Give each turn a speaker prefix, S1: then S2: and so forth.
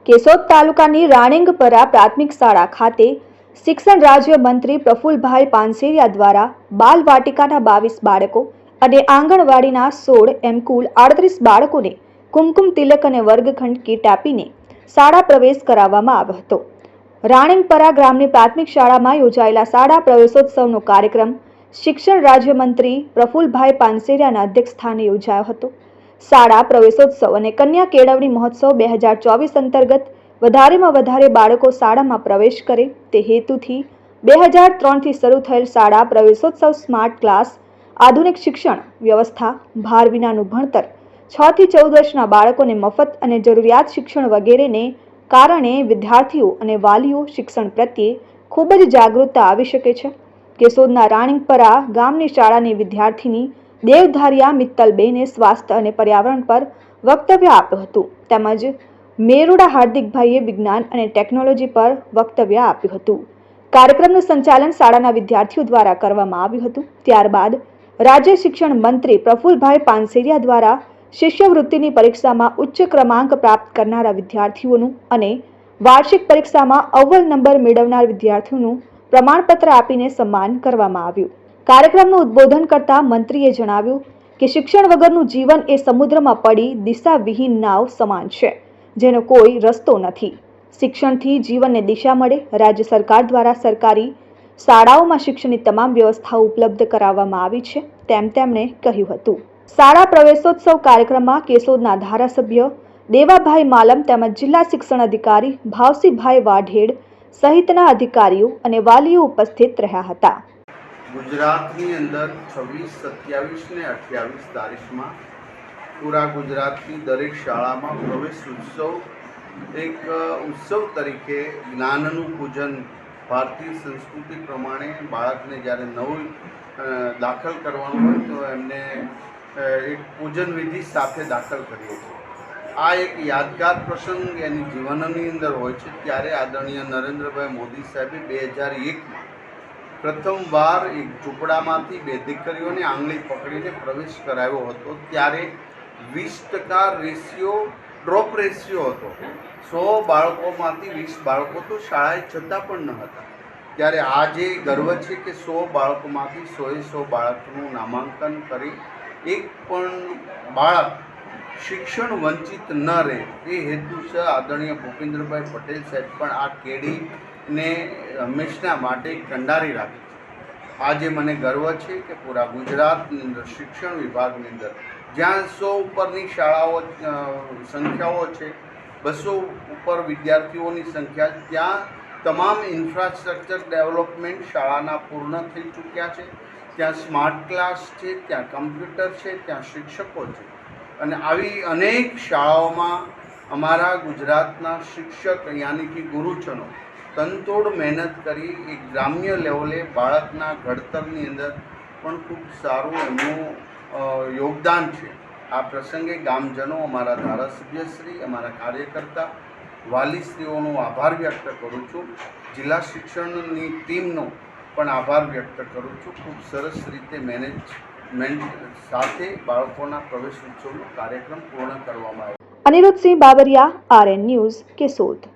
S1: કેશોદ તાલુકાની રાણીંગપરા પ્રાથમિક શાળા ખાતે શિક્ષણ રાજ્ય મંત્રી પ્રફુલભાઈ પાનસેરિયા દ્વારા બાલ વાટિકાના 22 બાળકો અને આંગણવાડીના 16 એમ કુલ 38 બાળકોને કુમકુમ તિલક અને વર્ગખંડ કીટ આપીને શાળા પ્રવેશ કરાવવામાં આવ્યો હતો। રાણીંગપરા ગ્રામની પ્રાથમિક શાળામાં યોજાયેલા શાળા પ્રવેશોત્સવનો કાર્યક્રમ શિક્ષણ રાજ્ય મંત્રી પ્રફુલભાઈ પાનસેરિયાના અધ્યક્ષસ્થાને યોજાયો હતો। શાળા પ્રવેશોત્સવ અને કન્યા કેળવણી મહોત્સવ 2024 અંતર્ગત વધારેમાં વધારે બાળકો શાળામાં પ્રવેશ કરે તે હેતુથી 2003થી શરૂ થયેલ શાળા પ્રવેશોત્સવ સ્માર્ટ ક્લાસ, આધુનિક શિક્ષણ વ્યવસ્થા, ભાર વિનાનું ભણતર, 6 થી 14 વર્ષના બાળકોને મફત અને જરૂરિયાત શિક્ષણ વગેરેને કારણે વિદ્યાર્થીઓ અને વાલીઓ શિક્ષણ પ્રત્યે ખૂબ જ જાગૃતતા આવી શકે છે। કેશોદના રાણીંગપરા ગામની શાળાની વિદ્યાર્થીની દેવધારિયા મિત્તલબેને સ્વાસ્થ્ય અને પર્યાવરણ પર વક્તવ્ય આપ્યું હતું તેમજ મેરુડા હાર્દિકભાઈએ વિજ્ઞાન અને ટેકનોલોજી પર વક્તવ્ય આપ્યું હતું। કાર્યક્રમનું સંચાલન શાળાના વિદ્યાર્થીઓ દ્વારા કરવામાં આવ્યું હતું। ત્યારબાદ રાજ્ય શિક્ષણ મંત્રી પ્રફુલભાઈ પાનસેરિયા દ્વારા શિષ્યવૃત્તિની પરીક્ષામાં ઉચ્ચ ક્રમાંક પ્રાપ્ત કરનારા વિદ્યાર્થીઓનું અને વાર્ષિક પરીક્ષામાં અવ્વલ નંબર મેળવનાર વિદ્યાર્થીઓનું પ્રમાણપત્ર આપીને સન્માન કરવામાં આવ્યું। કાર્યક્રમનું ઉદ્બોધન કરતા મંત્રીએ જણાવ્યું કે શિક્ષણ વગરનું જીવન એ સમુદ્રમાં પડી દિશાવિહીન નાવ સમાન છે જેનો કોઈ રસ્તો નથી। શિક્ષણથી જીવનને દિશા મળે। રાજ્ય સરકાર દ્વારા સરકારી શાળાઓમાં શિક્ષણની તમામ વ્યવસ્થાઓ ઉપલબ્ધ કરાવવામાં આવી છે તેમ તેમણે કહ્યું હતું। શાળા પ્રવેશોત્સવ કાર્યક્રમમાં કેશોદના ધારાસભ્ય દેવાભાઈ માલમ તેમજ જિલ્લા શિક્ષણ અધિકારી ભાવસીભાઈ વાઢેડ સહિતના અધિકારીઓ અને વાલીઓ ઉપસ્થિત રહ્યા હતા।
S2: ગુજરાતની અંદર 26, 27 ને 28 તારીખમાં પૂરા ગુજરાતની દરેક શાળામાં પ્રવેશ ઉત્સવ એક ઉત્સવ તરીકે જ્ઞાનનું પૂજન ભારતીય સંસ્કૃતિ પ્રમાણે બાળકને જ્યારે નવું દાખલ કરવાનું હોય તો એમને એક પૂજન વિધિ સાથે દાખલ કરીએ છીએ। આ એક યાદગાર પ્રસંગ એની જીવનની અંદર હોય છે। ત્યારે આદરણીય નરેન્દ્રભાઈ મોદી સાહેબે 2001માં પ્રથમવાર એક ઝૂંપડામાંથી 2 દીકરીઓને આંગળી પકડીને પ્રવેશ કરાવ્યો હતો। ત્યારે 20% રેશિયો ડ્રોપ રેશિયો હતો। 100 બાળકોમાંથી 20 બાળકો તો શાળાએ જતા પણ ન હતા। ત્યારે આજે ગર્વ છે કે 100 બાળકોમાંથી 100 બાળકનું નામાંકન કરી એક પણ બાળક શિક્ષણ વંચિત ન રહે એ હેતુસર આદરણીય ભૂપેન્દ્રભાઈ પટેલ સાહેબ પણ આ કેડીને હંમેશના માટે કંડારી રાખી છે। આજે મને ગર્વ છે કે પૂરા ગુજરાતની અંદર શિક્ષણ વિભાગની અંદર જ્યાં 100 ઉપરની શાળાઓ સંખ્યાઓ છે, 200 ઉપર વિદ્યાર્થીઓની સંખ્યા, ત્યાં તમામ ઇન્ફ્રાસ્ટ્રક્ચર ડેવલપમેન્ટ શાળાના પૂર્ણ થઈ ચૂક્યા છે। ત્યાં સ્માર્ટ ક્લાસ છે, ત્યાં કમ્પ્યુટર છે, ત્યાં શિક્ષકો છે અને આવી અનેક શાળાઓમાં અમારા ગુજરાતના શિક્ષક યાની કે ગુરુજનો તનતોડ મહેનત કરી એક ગ્રામ્ય લેવલે બાળકના ઘડતરની અંદર પણ ખૂબ સારું એમનું યોગદાન છે। આ પ્રસંગે ગામજનો, અમારા ધારાસભ્યશ્રી, અમારા કાર્યકર્તા, વાલીશ્રીઓનો આભાર વ્યક્ત કરું છું। જિલ્લા શિક્ષણની ટીમનો પણ આભાર વ્યક્ત કરું છું। ખૂબ સરસ રીતે મેનેજમેન્ટ સાથે બાળકોના પ્રવેશ ઉત્સવનો કાર્યક્રમ પૂર્ણ કરવામાં આવ્યો।
S1: Aniruddhsinh Babariya, RN news, Keshod.